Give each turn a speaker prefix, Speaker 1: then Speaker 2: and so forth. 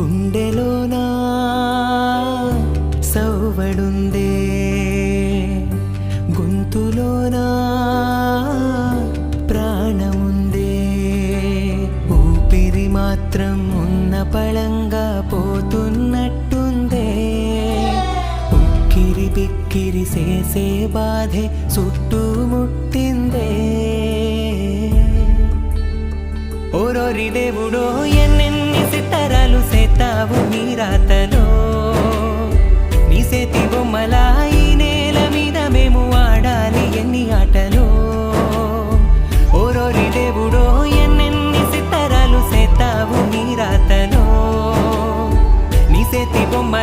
Speaker 1: గుండెలోనా సౌవడుందే గొంతులోనా ప్రాణముందే ఊపిరి మాత్రం ఉన్న పళంగా పోతున్నట్టుందే ఉక్కిరి బిక్కిరి చేసే బాధే చుట్టుముట్టిందే ఓరోరి దేవుడో ఎన్నెన్ని సితారాలు సేతావు నీ రాతలో నీ సేతి బొమ్మలా ఈ నేల మీద మేము ఆడాలి ఎన్ని ఆటలో ఓరోరి దేవుడో ఎన్నెన్ని సితారాలు సేతావు నీ రాతలో నీ సేతి బొమ్మలా